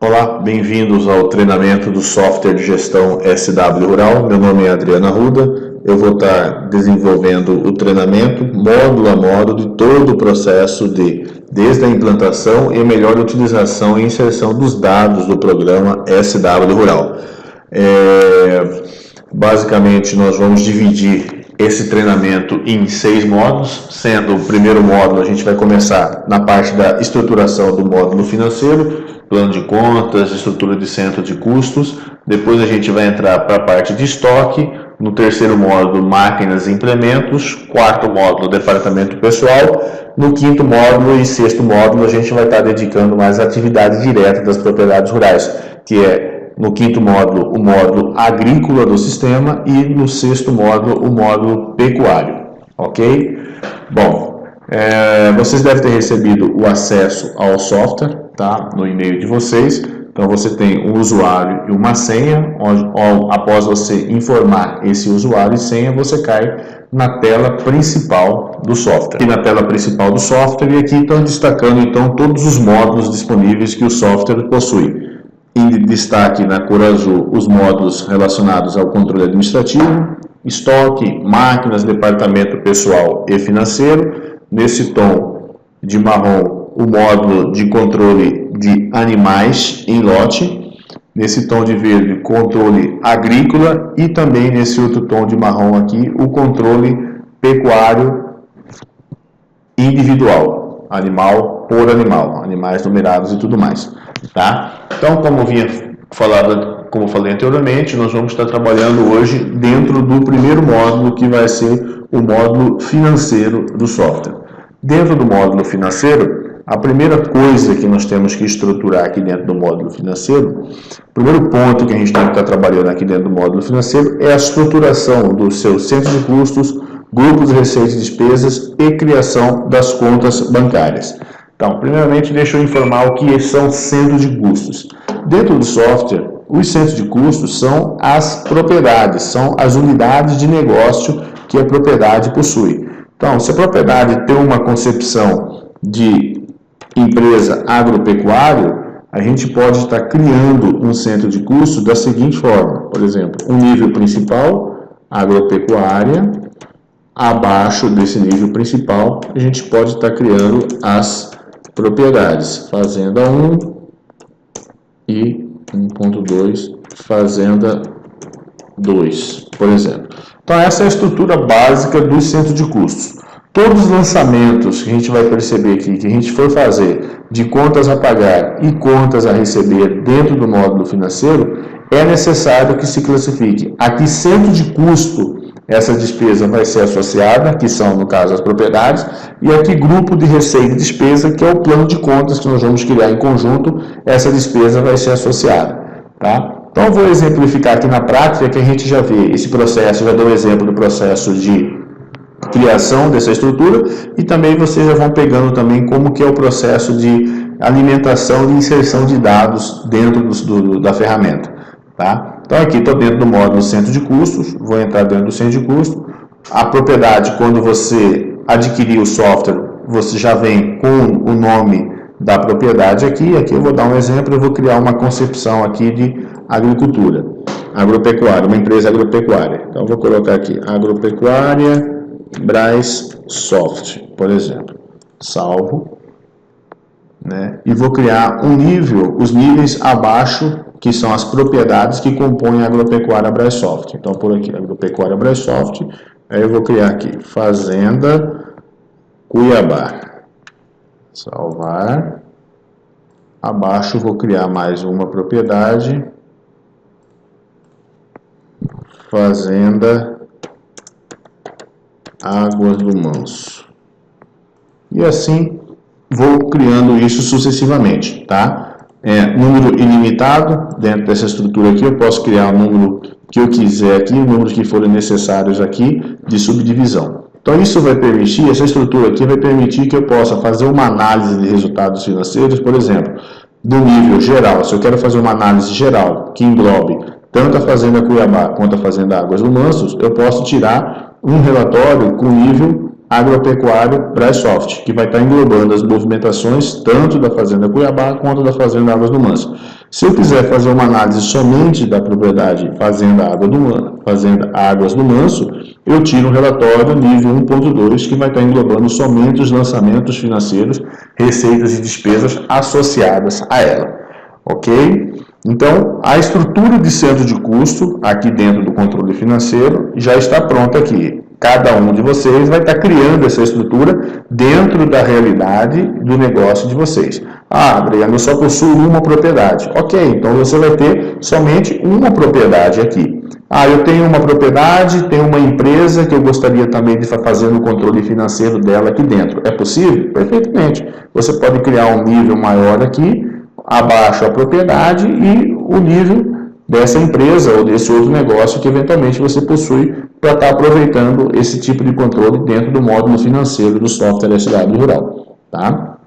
Olá, bem-vindos ao treinamento do software de gestão SW Rural. Meu nome é Adriano Arruda. Eu vou estar desenvolvendo o treinamento módulo a módulo de todo o processo desde a implantação e a melhor utilização e inserção dos dados do programa SW Rural. Basicamente, nós vamos dividir esse treinamento em 6 módulos, sendo o primeiro módulo a gente vai começar na parte da estruturação do módulo financeiro, plano de contas, estrutura de centro de custos. Depois a gente vai entrar para a parte de estoque. No terceiro módulo, máquinas e implementos. Quarto módulo, departamento pessoal. No quinto módulo e sexto módulo, a gente vai estar dedicando mais à atividade direta das propriedades rurais, que é, no quinto módulo, o módulo agrícola do sistema e no sexto módulo, o módulo pecuário. Ok? Bom, vocês devem ter recebido o acesso ao software, tá? No e-mail de vocês. Então você tem um usuário e uma senha, após você informar esse usuário e senha, você cai na tela principal do software. Aqui na tela principal do software, e aqui estão destacando então todos os módulos disponíveis que o software possui. Em destaque na cor azul, os módulos relacionados ao controle administrativo, estoque, máquinas, departamento pessoal e financeiro. Nesse tom de marrom, o módulo de controle de animais em lote. Nesse tom de verde, controle agrícola, e também nesse outro tom de marrom aqui, o controle pecuário individual, animal por animal, animais numerados e tudo mais, tá? Então, como falei anteriormente, nós vamos estar trabalhando hoje dentro do primeiro módulo, que vai ser o módulo financeiro do software. Dentro do módulo financeiro, a primeira coisa que nós temos que estruturar aqui dentro do módulo financeiro, o primeiro ponto que a gente tem que estar trabalhando aqui dentro do módulo financeiro é a estruturação dos seus centros de custos, grupos de receitas e despesas e criação das contas bancárias. Então, primeiramente, deixa eu informar o que são centros de custos. Dentro do software, os centros de custos são as propriedades, são as unidades de negócio que a propriedade possui. Então, se a propriedade tem uma concepção de empresa agropecuária, a gente pode estar criando um centro de custos da seguinte forma. Por exemplo, um nível principal, agropecuária. Abaixo desse nível principal, a gente pode estar criando as propriedades. Fazenda 1 e 1.2, Fazenda 2, por exemplo. Então, essa é a estrutura básica do centro de custos. Todos os lançamentos que a gente vai perceber aqui, que a gente for fazer de contas a pagar e contas a receber dentro do módulo financeiro, é necessário que se classifique a que centro de custo essa despesa vai ser associada, que são, no caso, as propriedades, e a que grupo de receita e despesa, que é o plano de contas que nós vamos criar em conjunto, essa despesa vai ser associada. Tá? Então, eu vou exemplificar aqui na prática, que a gente já vê esse processo, já dou o exemplo do processo de criação dessa estrutura, e também vocês já vão pegando também como que é o processo de alimentação e inserção de dados dentro da ferramenta. Tá? Então, aqui estou dentro do módulo centro de custos, vou entrar dentro do centro de custo. A propriedade, quando você adquirir o software, você já vem com o nome da propriedade aqui. Aqui eu vou dar um exemplo, eu vou criar uma concepção aqui de agricultura, agropecuária, uma empresa agropecuária. Então, eu vou colocar aqui, agropecuária Braisoft, por exemplo. Salvo, né? E vou criar um nível, os níveis abaixo, que são as propriedades que compõem a agropecuária Braisoft. Então, por aqui, agropecuária Braisoft, aí eu vou criar aqui, Fazenda Cuiabá. Salvar. Abaixo, vou criar mais uma propriedade, Fazenda Águas do Manso. E assim, vou criando isso sucessivamente, tá? Número ilimitado, dentro dessa estrutura aqui, eu posso criar o número que eu quiser aqui, números que forem necessários aqui, de subdivisão. Então, isso vai permitir, essa estrutura aqui vai permitir que eu possa fazer uma análise de resultados financeiros, por exemplo, do nível geral. Se eu quero fazer uma análise geral, que englobe tanto a Fazenda Cuiabá quanto a Fazenda Águas do Manso, eu posso tirar um relatório com nível Agropecuário Brassoft, que vai estar englobando as movimentações tanto da Fazenda Cuiabá quanto da Fazenda Águas do Manso. Se eu quiser fazer uma análise somente da propriedade Fazenda Águas do Manso, eu tiro um relatório nível 1.2 que vai estar englobando somente os lançamentos financeiros, receitas e despesas associadas a ela. Ok? Então, a estrutura de centro de custo aqui dentro do controle financeiro já está pronta aqui. Cada um de vocês vai estar criando essa estrutura dentro da realidade do negócio de vocês. Ah, Adriano, eu só possuo uma propriedade. Ok, então você vai ter somente uma propriedade aqui. Ah, eu tenho uma propriedade, tenho uma empresa que eu gostaria também de estar fazendo o controle financeiro dela aqui dentro. É possível? Perfeitamente. Você pode criar um nível maior aqui, abaixo a propriedade e o nível dessa empresa ou desse outro negócio que eventualmente você possui para estar aproveitando esse tipo de controle dentro do módulo financeiro do software SW Rural. Tá?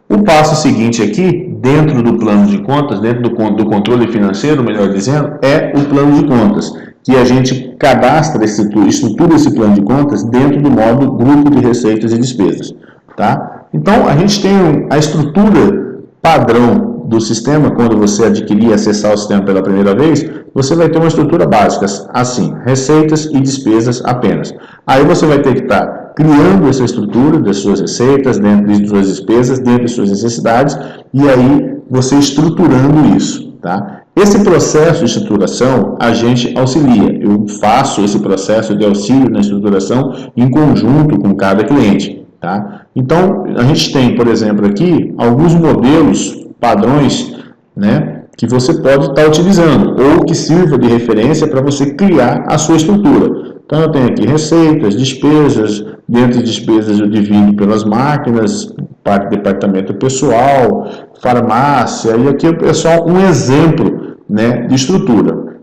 O passo seguinte aqui, dentro do plano de contas, dentro do controle financeiro, melhor dizendo, é o plano de contas, que a gente cadastra, estrutura esse plano de contas dentro do módulo grupo de receitas e despesas. Tá? Então, a gente tem a estrutura padrão do sistema, quando você adquirir e acessar o sistema pela primeira vez, você vai ter uma estrutura básica, assim, receitas e despesas apenas. Aí você vai ter que estar criando essa estrutura das suas receitas, dentro de suas despesas, dentro de suas necessidades, e aí você estruturando isso, tá? Esse processo de estruturação, a gente auxilia. Eu faço esse processo de auxílio na estruturação em conjunto com cada cliente, tá? Então, a gente tem, por exemplo, aqui, alguns modelos padrões, né, que você pode estar utilizando, ou que sirva de referência para você criar a sua estrutura. Então, eu tenho aqui receitas, despesas, dentro de despesas eu divido pelas máquinas, parte de departamento pessoal, farmácia, e aqui é só um exemplo, né, de estrutura.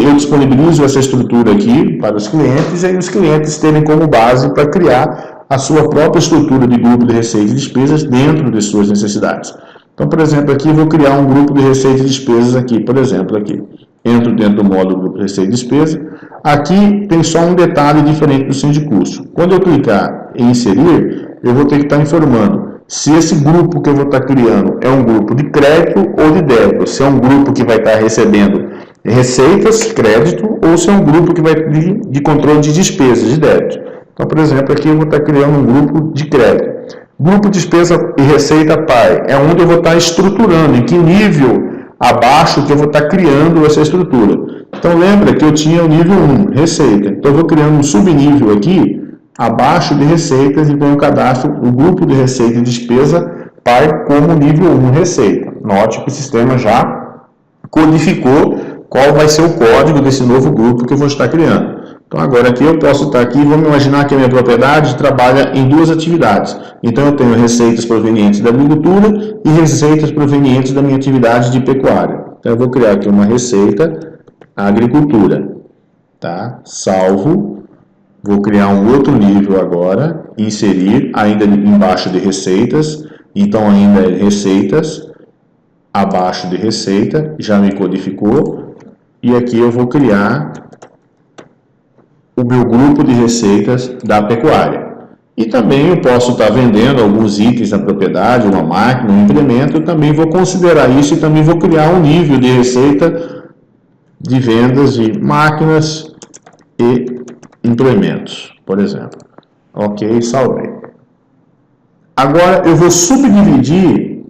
Eu disponibilizo essa estrutura aqui para os clientes, e aí os clientes terem como base para criar a sua própria estrutura de grupo de receitas e despesas dentro de suas necessidades. Então, por exemplo, aqui eu vou criar um grupo de receitas e despesas aqui, por exemplo, aqui. Entro dentro do módulo grupo de receita e despesa. Aqui tem só um detalhe diferente do centro de custo. Quando eu clicar em inserir, eu vou ter que estar informando se esse grupo que eu vou estar criando é um grupo de crédito ou de débito. Se é um grupo que vai estar recebendo receitas, crédito, ou se é um grupo que vai de controle de despesas, de débito. Então, por exemplo, aqui eu vou estar criando um grupo de crédito. Grupo de despesa e receita pai é onde eu vou estar estruturando, em que nível abaixo que eu vou estar criando essa estrutura. Então lembra que eu tinha o nível 1, receita. Então eu vou criando um subnível aqui, abaixo de receitas, então eu cadastro o grupo de receita e despesa pai como nível 1, receita. Note que o sistema já codificou qual vai ser o código desse novo grupo que eu vou estar criando. Então agora aqui eu posso estar aqui, vamos imaginar que a minha propriedade trabalha em duas atividades. Então eu tenho receitas provenientes da agricultura e receitas provenientes da minha atividade de pecuária. Então eu vou criar aqui uma receita agricultura, tá? Salvo, vou criar um outro nível agora, inserir, ainda embaixo de receitas, então ainda é receitas, abaixo de receita, já me codificou, e aqui eu vou criar o meu grupo de receitas da pecuária. E também eu posso estar vendendo alguns itens da propriedade, uma máquina, um implemento, eu também vou considerar isso e também vou criar um nível de receita de vendas de máquinas e implementos, por exemplo. Ok, salvei. Agora eu vou subdividir,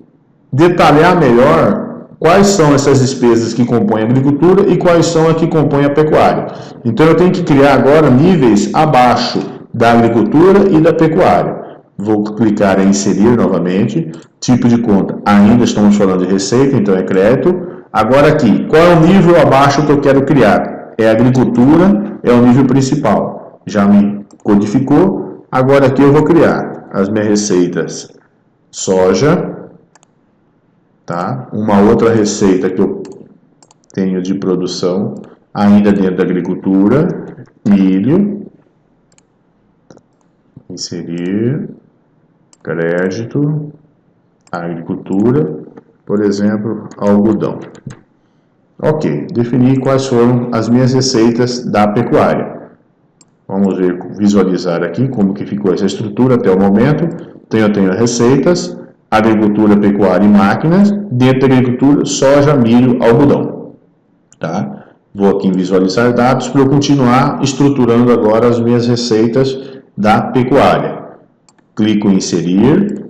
detalhar melhor quais são essas despesas que compõem a agricultura e quais são as que compõem a pecuária. Então eu tenho que criar agora níveis abaixo da agricultura e da pecuária. Vou clicar em inserir novamente, tipo de conta, ainda estamos falando de receita, então é crédito. Agora aqui, qual é o nível abaixo que eu quero criar? É agricultura, é o nível principal. Já me codificou, agora aqui eu vou criar as minhas receitas soja, tá? Uma outra receita que eu tenho de produção, ainda dentro da agricultura, milho, inserir, crédito, agricultura, por exemplo, algodão. Ok, defini quais foram as minhas receitas da pecuária. Vamos ver, visualizar aqui como que ficou essa estrutura até o momento. Então, eu tenho receitas, agricultura, pecuária e máquinas. Dentro da agricultura, soja, milho, algodão. Tá? Vou aqui em visualizar dados para eu continuar estruturando agora as minhas receitas da pecuária. Clico em inserir,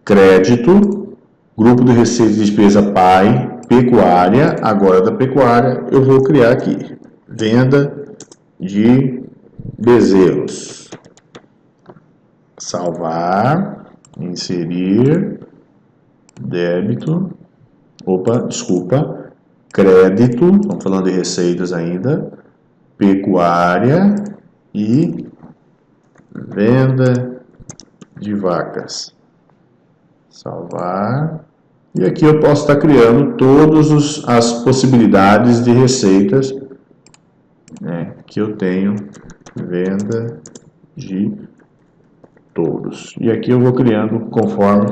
crédito, grupo de receita e despesa PAI, pecuária. Agora da pecuária eu vou criar aqui, venda de bezerros. Salvar, inserir, débito, crédito, estamos falando de receitas ainda, pecuária e venda de vacas. Salvar. E aqui eu posso estar criando todas as possibilidades de receitas, né, que eu tenho, venda de touros. E aqui eu vou criando conforme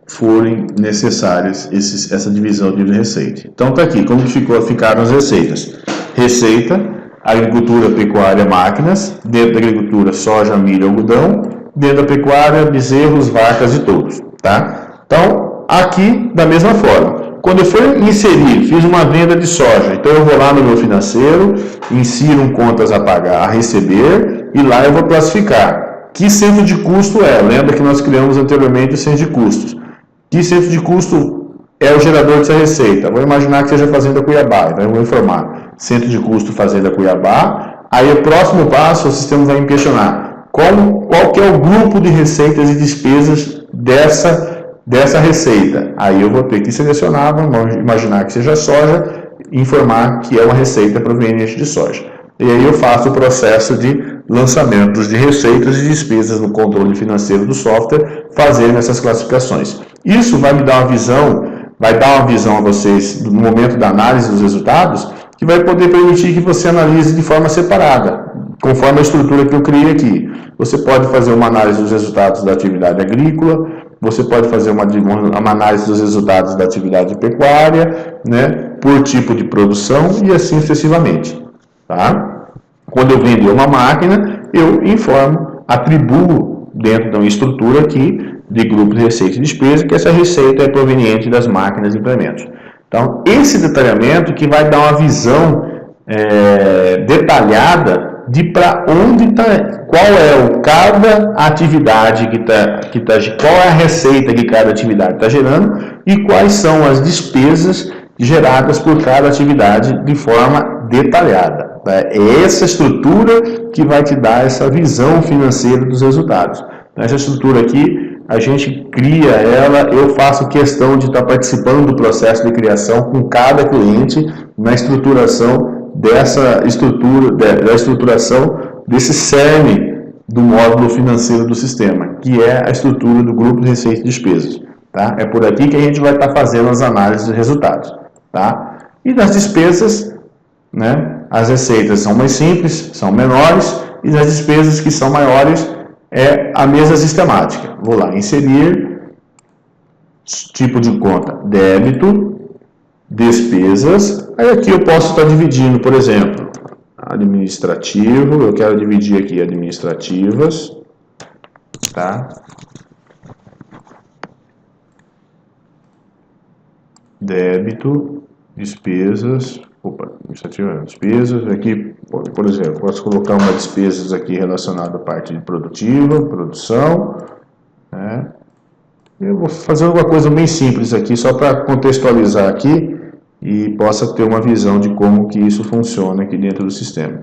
forem necessárias essa divisão de receita. Então tá aqui, como ficaram as receitas. Receita, agricultura, pecuária, máquinas. Dentro da agricultura, soja, milho, algodão. Dentro da pecuária, bezerros, vacas e touros. Tá? Então, aqui da mesma forma. Quando eu for inserir, fiz uma venda de soja, então eu vou lá no meu financeiro, insiro contas a pagar, a receber, e lá eu vou classificar. Que centro de custo é? Lembra que nós criamos anteriormente o centro de custos. Que centro de custo é o gerador dessa receita? Vou imaginar que seja Fazenda Cuiabá, então eu vou informar centro de custo Fazenda Cuiabá. Aí o próximo passo, o sistema vai me questionar qual que é o grupo de receitas e despesas dessa receita. Aí eu vou ter que selecionar, vamos imaginar que seja soja, informar que é uma receita proveniente de soja. E aí eu faço o processo de lançamentos de receitas e despesas no controle financeiro do software, fazendo essas classificações. Isso vai me dar uma visão, a vocês no momento da análise dos resultados, que vai poder permitir que você analise de forma separada, conforme a estrutura que eu criei aqui. Você pode fazer uma análise dos resultados da atividade agrícola, você pode fazer uma análise dos resultados da atividade pecuária, né, por tipo de produção e assim sucessivamente. Tá? Quando eu vender uma máquina, eu informo, atribuo dentro de uma estrutura aqui de grupo de receita e despesa que essa receita é proveniente das máquinas e implementos. Então, esse detalhamento que vai dar uma visão detalhada de para onde está, qual é cada atividade qual é a receita que cada atividade está gerando e quais são as despesas geradas por cada atividade de forma detalhada. É essa estrutura que vai te dar essa visão financeira dos resultados. Essa estrutura aqui, a gente cria ela, eu faço questão de estar participando do processo de criação com cada cliente na estruturação da estruturação desse cerne do módulo financeiro do sistema, que é a estrutura do grupo de receita e despesas. Tá? É por aqui que a gente vai estar fazendo as análises de resultados. Tá? E das despesas, né, as receitas são mais simples, são menores, e as despesas que são maiores é a mesma sistemática. Vou lá, inserir, tipo de conta, débito, despesas. Aí aqui eu posso estar dividindo, por exemplo, administrativo, eu quero dividir aqui administrativas, tá? Débito, despesas, despesas, aqui, por exemplo, posso colocar uma despesas aqui relacionada à parte de produtiva, produção, né? Eu vou fazer uma coisa bem simples aqui, só para contextualizar aqui e possa ter uma visão de como que isso funciona aqui dentro do sistema.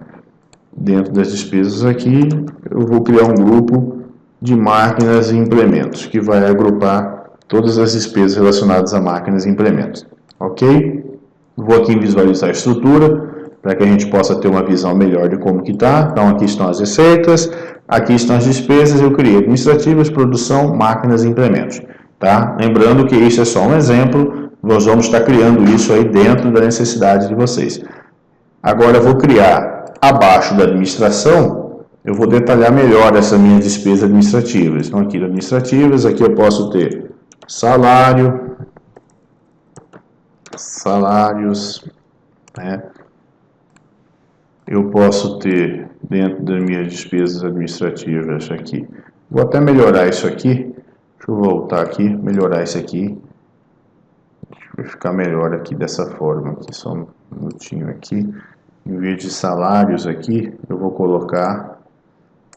Dentro das despesas aqui, eu vou criar um grupo de máquinas e implementos, que vai agrupar todas as despesas relacionadas a máquinas e implementos. Ok? Vou aqui visualizar a estrutura, para que a gente possa ter uma visão melhor de como que está. Então, aqui estão as receitas, aqui estão as despesas, eu criei administrativas, produção, máquinas e implementos. Tá? Lembrando que isso é só um exemplo, nós vamos estar criando isso aí dentro da necessidade de vocês. Agora, eu vou criar abaixo da administração, eu vou detalhar melhor essas minhas despesas administrativas. Então, aqui administrativas, aqui eu posso ter salários, né? eu posso ter dentro das minhas despesas administrativas aqui. Vou até melhorar isso aqui. Deixa eu voltar aqui, melhorar isso aqui. Vai ficar melhor aqui dessa forma. Aqui, só um minutinho aqui. Em vez de salários aqui, eu vou colocar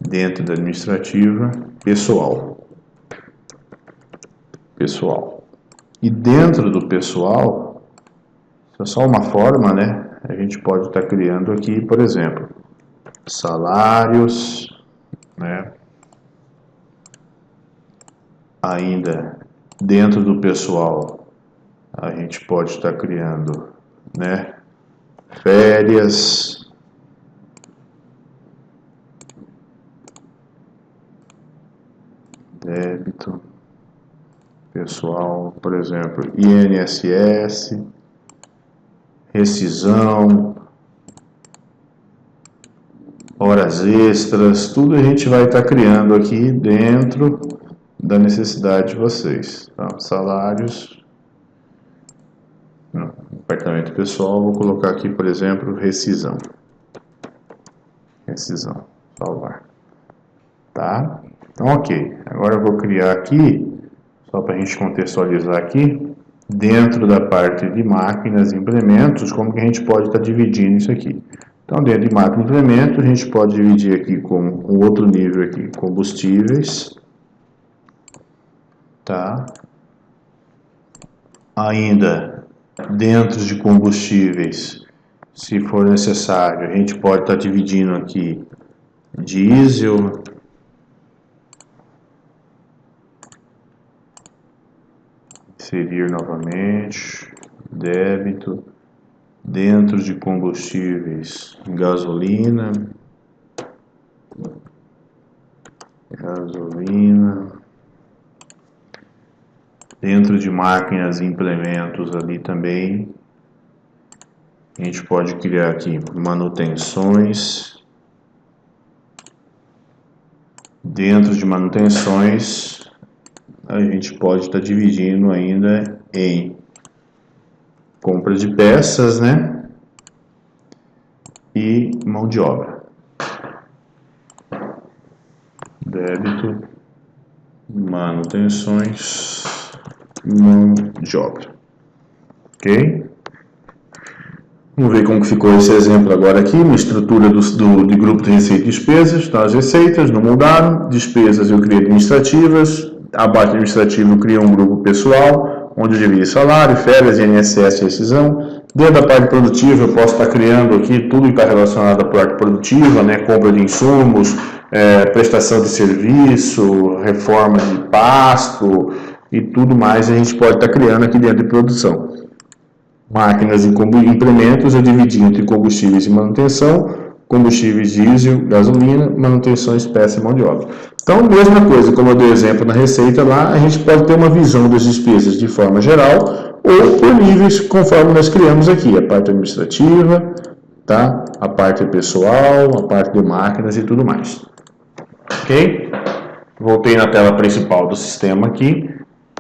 dentro da administrativa pessoal. Pessoal. E dentro do pessoal, isso é só uma forma, né? A gente pode estar criando aqui, por exemplo, salários, né? Ainda dentro do pessoal, a gente pode estar criando, né? Férias, débito, pessoal, por exemplo, INSS, rescisão, horas extras, tudo a gente vai estar criando aqui dentro da necessidade de vocês. Tá? Salários, no departamento pessoal, vou colocar aqui, por exemplo, rescisão. Rescisão, salvar. Tá? Então, ok. Agora eu vou criar aqui, só para a gente contextualizar aqui, dentro da parte de máquinas e implementos, como que a gente pode estar dividindo isso aqui. Então, dentro de máquina e implementos, a gente pode dividir aqui com um outro nível aqui, combustíveis. Tá? Ainda dentro de combustíveis, se for necessário, a gente pode estar dividindo aqui diesel, inserir novamente, débito, dentro de combustíveis, gasolina, dentro de máquinas e implementos ali também, a gente pode criar aqui manutenções, dentro de manutenções, a gente pode estar dividindo ainda em compra de peças, né? E mão de obra. Débito, manutenções, mão de obra. Ok? Vamos ver como ficou esse exemplo agora aqui, uma estrutura de grupo de receita e despesas. Então, as receitas não mudaram, despesas eu criei administrativas, abaixo administrativo eu criei um grupo pessoal, onde eu dividi salário, férias, INSS e rescisão. Dentro da parte produtiva eu posso estar criando aqui tudo que está relacionado à parte produtiva, né, compra de insumos, prestação de serviço, reforma de pasto e tudo mais a gente pode estar criando aqui dentro de produção. Máquinas e implementos eu dividi entre combustíveis e manutenção, combustíveis diesel, gasolina, manutenções, peça e mão de obra. Então, mesma coisa, como eu dei exemplo na receita lá, a gente pode ter uma visão das despesas de forma geral ou por níveis, conforme nós criamos aqui, a parte administrativa, tá? A parte pessoal, a parte de máquinas e tudo mais. Ok? Voltei na tela principal do sistema aqui,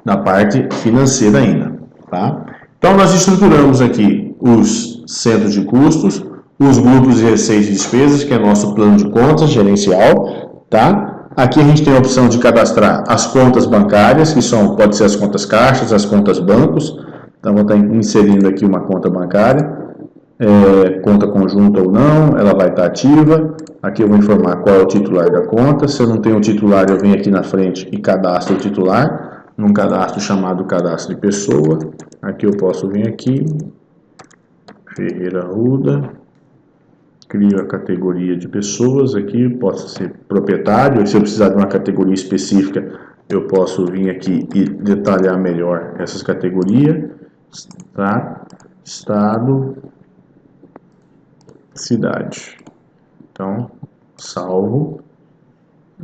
na parte financeira ainda, tá? Então, nós estruturamos aqui os centros de custos, os grupos de receitas e despesas, que é nosso plano de contas gerencial, tá? Aqui a gente tem a opção de cadastrar as contas bancárias, que pode ser as contas caixas, as contas bancos. Então, vou estar inserindo aqui uma conta bancária, conta conjunta ou não, ela vai estar ativa. Aqui eu vou informar qual é o titular da conta. Se eu não tenho o titular, eu venho aqui na frente e cadastro o titular, num cadastro chamado cadastro de pessoa. Aqui eu posso vir aqui, Ferreira Arruda, crio a categoria de pessoas aqui, posso ser proprietário, se eu precisar de uma categoria específica, eu posso vir aqui e detalhar melhor essas categorias, tá? Estado, cidade. Então, salvo,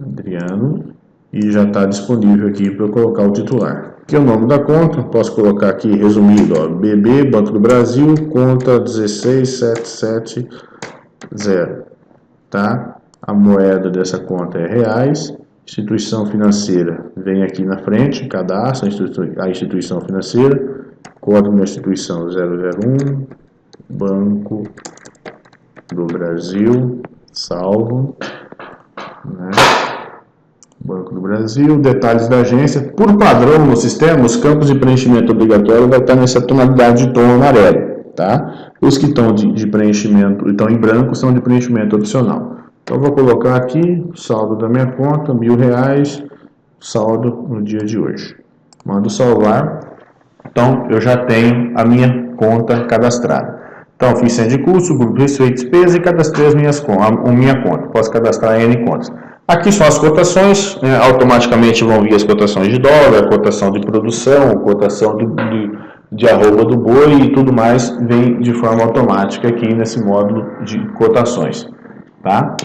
Adriano, e já está disponível aqui para eu colocar o titular. Aqui é o nome da conta, posso colocar aqui resumido, ó, BB, Banco do Brasil, conta 16770, tá? A moeda dessa conta é reais, instituição financeira vem aqui na frente, cadastro a instituição financeira, código da instituição 001, Banco do Brasil, salvo, né? Banco do Brasil, detalhes da agência. Por padrão no sistema, os campos de preenchimento obrigatório vai estar nessa tonalidade de tom amarelo, tá? Os que estão de preenchimento, estão em branco, são de preenchimento opcional. Então, vou colocar aqui, saldo da minha conta, R$1.000, saldo no dia de hoje. Mando salvar. Então, eu já tenho a minha conta cadastrada. Então, fiz centro de custo, grupo de receita e despesa e cadastrei minha conta. Posso cadastrar N contas. Aqui são as cotações, né? Automaticamente vão vir as cotações de dólar, cotação de produção, cotação de arroba do boi e tudo mais vem de forma automática aqui nesse módulo de cotações. Tá?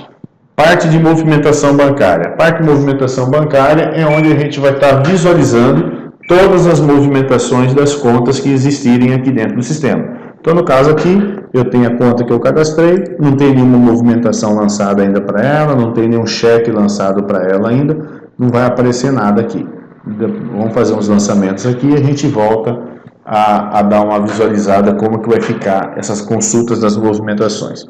Parte de movimentação bancária. Parte de movimentação bancária é onde a gente vai estar visualizando todas as movimentações das contas que existirem aqui dentro do sistema. Então, no caso aqui, eu tenho a conta que eu cadastrei, não tem nenhuma movimentação lançada ainda para ela, não tem nenhum cheque lançado para ela ainda, não vai aparecer nada aqui. Vamos fazer uns lançamentos aqui e a gente volta a dar uma visualizada como que vai ficar essas consultas das movimentações.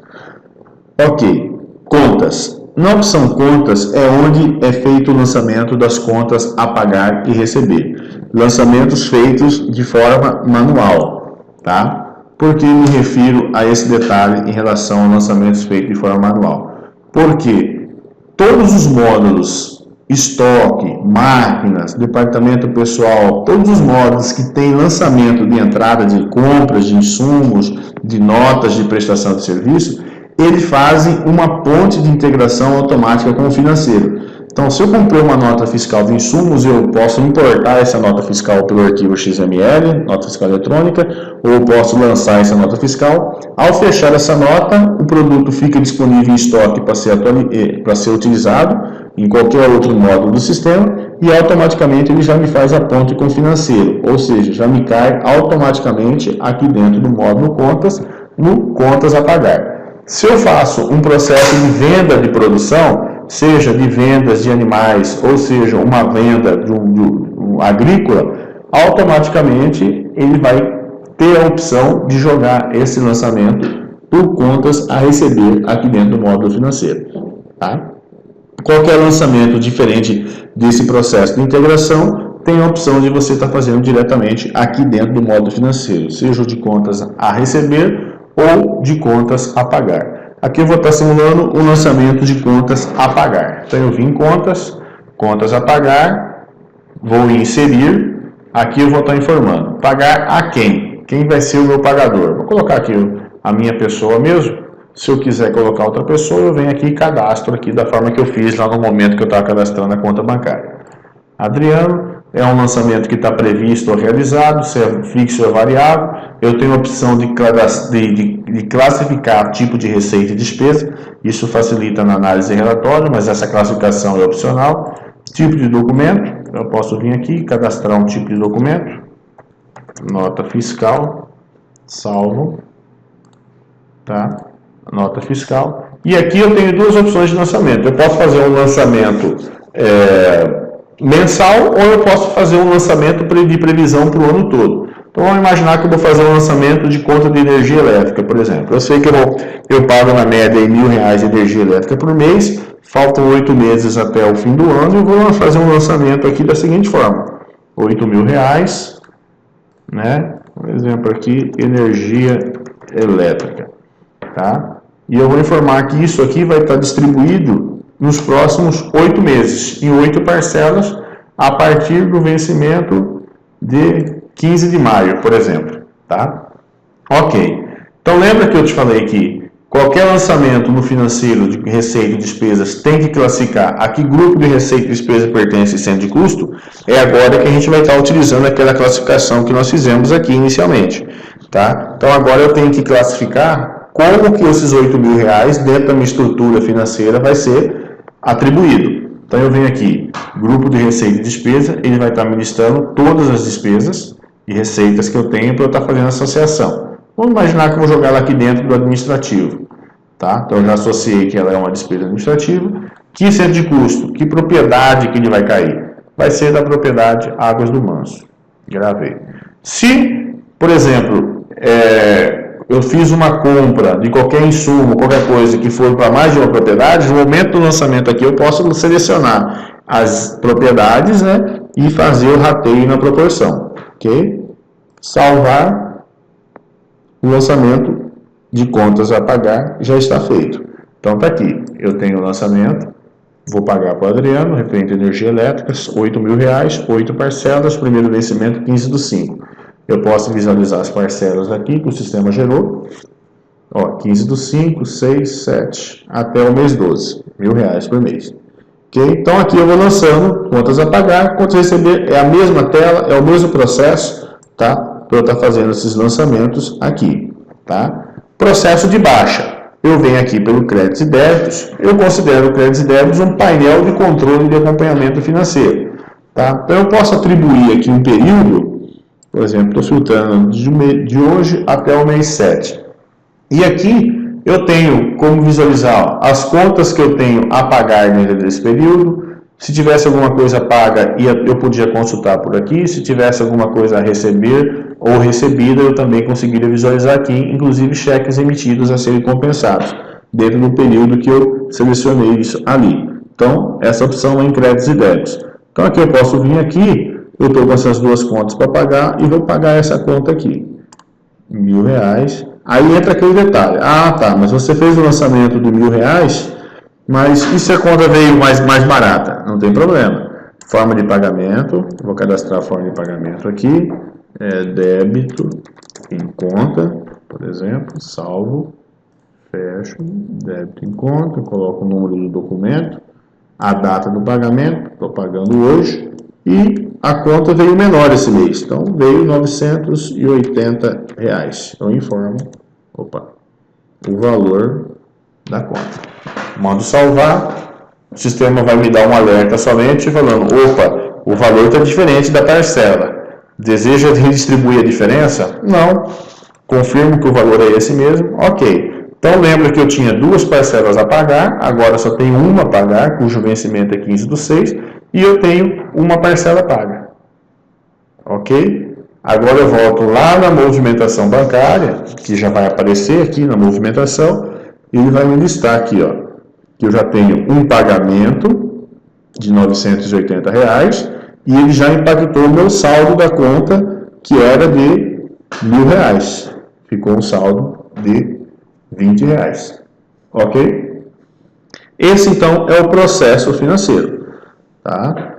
Ok, contas. Na opção contas é onde é feito o lançamento das contas a pagar e receber. Lançamentos feitos de forma manual, tá? Por que me refiro a esse detalhe em relação a lançamentos feitos de forma manual? Porque todos os módulos, estoque, máquinas, departamento pessoal, todos os módulos que têm lançamento de entrada de compras, de insumos, de notas de prestação de serviço, eles fazem uma ponte de integração automática com o financeiro. Então, se eu comprei uma nota fiscal de insumos, eu posso importar essa nota fiscal pelo arquivo XML, nota fiscal eletrônica, ou eu posso lançar essa nota fiscal. Ao fechar essa nota, o produto fica disponível em estoque para ser utilizado em qualquer outro módulo do sistema e automaticamente ele já me faz a ponte com o financeiro, ou seja, já me cai automaticamente aqui dentro do módulo contas, no contas a pagar. Se eu faço um processo de venda de produção, seja de vendas de animais, ou seja, uma venda de um agrícola, automaticamente ele vai ter a opção de jogar esse lançamento por contas a receber aqui dentro do módulo financeiro. Tá? Qualquer lançamento diferente desse processo de integração tem a opção de você estar fazendo diretamente aqui dentro do módulo financeiro, seja de contas a receber ou de contas a pagar. Aqui eu vou estar simulando o lançamento de contas a pagar. Então eu vim em contas, contas a pagar, vou inserir, aqui eu vou estar informando, pagar a quem? Quem vai ser o meu pagador? Vou colocar aqui a minha pessoa mesmo. Se eu quiser colocar outra pessoa, eu venho aqui e cadastro aqui da forma que eu fiz lá no momento que eu estava cadastrando a conta bancária. Adriano, é um lançamento que está previsto ou realizado, se é fixo ou variável. Eu tenho a opção de classificar tipo de receita e despesa. Isso facilita na análise e relatório, mas essa classificação é opcional. Tipo de documento, eu posso vir aqui, cadastrar um tipo de documento. Nota fiscal, salvo. Tá? Nota fiscal. E aqui eu tenho duas opções de lançamento. Eu posso fazer um lançamento mensal ou eu posso fazer um lançamento de previsão para o ano todo. Então vamos imaginar que eu vou fazer um lançamento de conta de energia elétrica, por exemplo. Eu sei que eu pago na média R$1.000 de energia elétrica por mês, faltam 8 meses até o fim do ano e eu vou fazer um lançamento aqui da seguinte forma. R$8.000, né? Por exemplo aqui, energia elétrica. Tá? E eu vou informar que isso aqui vai estar distribuído nos próximos 8 meses, em 8 parcelas, a partir do vencimento de 15 de maio, por exemplo. Tá? Ok. Então, lembra que eu te falei que qualquer lançamento no financeiro de receita e despesas tem que classificar a que grupo de receita e despesa pertence centro de custo? É agora que a gente vai estar utilizando aquela classificação que nós fizemos aqui inicialmente. Tá? Então, agora eu tenho que classificar como que esses R$8.000 dentro da minha estrutura financeira vai ser atribuído. Então eu venho aqui, grupo de receita e despesa, ele vai estar me listando todas as despesas e receitas que eu tenho para eu estar fazendo associação. Vamos imaginar que eu vou jogar ela aqui dentro do administrativo. Tá? Então eu já associei que ela é uma despesa administrativa. Que centro de custo, que propriedade que ele vai cair? Vai ser da propriedade Águas do Manso. Gravei. Se, por exemplo, eu fiz uma compra de qualquer insumo, qualquer coisa que for para mais de uma propriedade, no momento do lançamento aqui eu posso selecionar as propriedades, né, e fazer o rateio na proporção, ok? Salvar, o lançamento de contas a pagar já está feito. Então está aqui, eu tenho o lançamento, vou pagar para o Adriano, referente a energia elétrica, R$8.000, 8 parcelas, primeiro vencimento 15/5. Eu posso visualizar as parcelas aqui que o sistema gerou. Ó, 15/5, 6, 7, até o mês 12, R$1.000 por mês. Okay? Então aqui eu vou lançando contas a pagar, contas a receber, é a mesma tela, é o mesmo processo, tá? Para eu estar fazendo esses lançamentos aqui, tá? Processo de baixa. Eu venho aqui pelo créditos e débitos, eu considero créditos e débitos um painel de controle de acompanhamento financeiro, tá? Então eu posso atribuir aqui um período, por exemplo, estou filtrando de hoje até o mês 7. E aqui eu tenho como visualizar as contas que eu tenho a pagar dentro desse período. Se tivesse alguma coisa paga, eu podia consultar por aqui. Se tivesse alguma coisa a receber ou recebida, eu também conseguiria visualizar aqui, inclusive cheques emitidos a serem compensados, dentro do período que eu selecionei isso ali. Então, essa opção é em créditos e débitos. Então, aqui eu posso vir aqui, eu estou com essas duas contas para pagar e vou pagar essa conta aqui, R$1.000. Aí entra aquele detalhe, ah tá, mas você fez o lançamento de R$1.000, mas e se a conta veio mais barata? Não tem problema. Forma de pagamento, vou cadastrar a forma de pagamento aqui, débito em conta, por exemplo, salvo, fecho, débito em conta, coloco o número do documento, a data do pagamento, estou pagando hoje, e a conta veio menor esse mês, então veio R$980. Eu informo, o valor da conta. Mando salvar, o sistema vai me dar um alerta somente falando, o valor está diferente da parcela. Deseja redistribuir a diferença? Não. Confirmo que o valor é esse mesmo, ok. Então lembra que eu tinha duas parcelas a pagar, agora só tenho uma a pagar, cujo vencimento é 15/6, e eu tenho uma parcela paga. Ok? Agora eu volto lá na movimentação bancária, que já vai aparecer aqui na movimentação, e ele vai me listar aqui, ó, que eu já tenho um pagamento de R$980, e ele já impactou o meu saldo da conta, que era de R$1.000. Ficou um saldo de R$20. Ok? Esse, então, é o processo financeiro. Tá?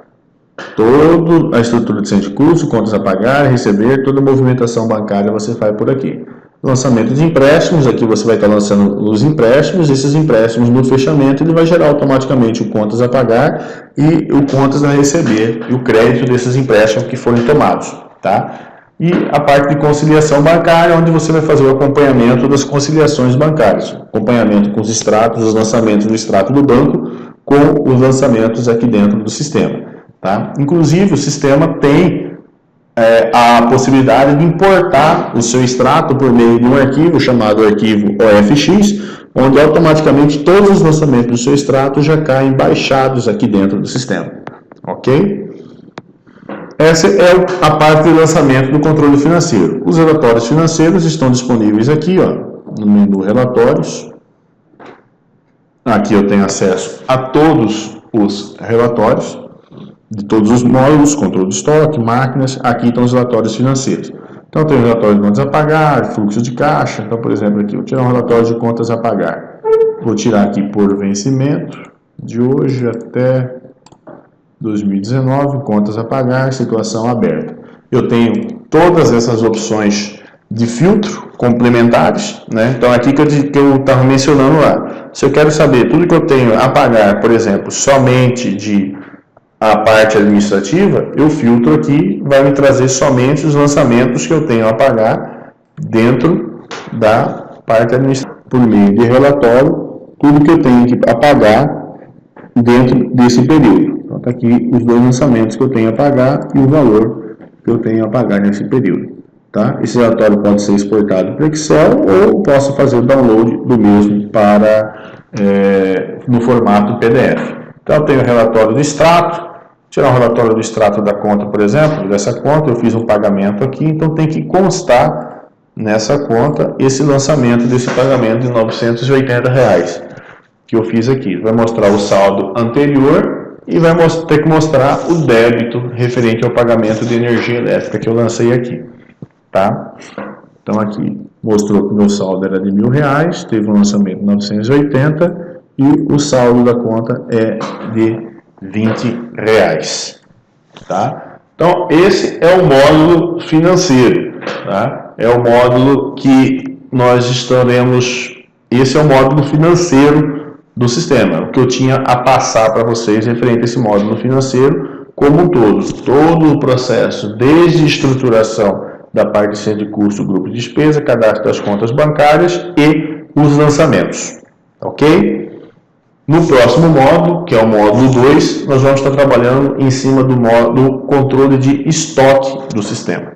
Toda a estrutura de centro de custo, contas a pagar, receber, toda a movimentação bancária você faz por aqui. Lançamento de empréstimos, aqui você vai estar lançando os empréstimos, esses empréstimos no fechamento, ele vai gerar automaticamente o contas a pagar e o contas a receber e o crédito desses empréstimos que forem tomados, tá? E a parte de conciliação bancária, onde você vai fazer o acompanhamento das conciliações bancárias, acompanhamento com os extratos, os lançamentos do extrato do banco, com os lançamentos aqui dentro do sistema, tá? Inclusive, o sistema tem a possibilidade de importar o seu extrato por meio de um arquivo chamado arquivo OFX, onde automaticamente todos os lançamentos do seu extrato já caem baixados aqui dentro do sistema. Ok? Essa é a parte de lançamento do controle financeiro. Os relatórios financeiros estão disponíveis aqui, ó, no menu Relatórios. Aqui eu tenho acesso a todos os relatórios de todos os módulos, controle de estoque, máquinas, aqui estão os relatórios financeiros. Então, tem o relatório de contas a pagar, fluxo de caixa. Então, por exemplo, aqui, vou tirar um relatório de contas a pagar. Vou tirar aqui por vencimento, de hoje até 2019, contas a pagar, situação aberta. Eu tenho todas essas opções de filtro complementares, né? Então, aqui que eu estava mencionando lá. Se eu quero saber tudo que eu tenho a pagar, por exemplo, somente de a parte administrativa, eu filtro aqui, vai me trazer somente os lançamentos que eu tenho a pagar dentro da parte administrativa, por meio de relatório, tudo que eu tenho a pagar dentro desse período. Então, está aqui os dois lançamentos que eu tenho a pagar e o valor que eu tenho a pagar nesse período. Tá? Esse relatório pode ser exportado para Excel ou posso fazer o download do mesmo no formato PDF. Então, eu tenho o relatório do extrato. Tirar um relatório do extrato da conta, por exemplo, dessa conta, eu fiz um pagamento aqui, então tem que constar nessa conta esse lançamento desse pagamento de R$ 980 reais que eu fiz aqui. Vai mostrar o saldo anterior e vai ter que mostrar o débito referente ao pagamento de energia elétrica que eu lancei aqui, tá? Então aqui mostrou que o meu saldo era de R$ 1.000, teve um lançamento de 980 e o saldo da conta é de R$ 20, tá? Então esse é o módulo financeiro, tá? É o módulo que nós estaremos, esse é o módulo financeiro do sistema, o que eu tinha a passar para vocês referente a esse módulo financeiro como um todo o processo, desde estruturação da parte de centro de custo, grupo de despesa, cadastro das contas bancárias e os lançamentos, ok? No próximo módulo, que é o módulo 2, nós vamos estar trabalhando em cima do controle de estoque do sistema.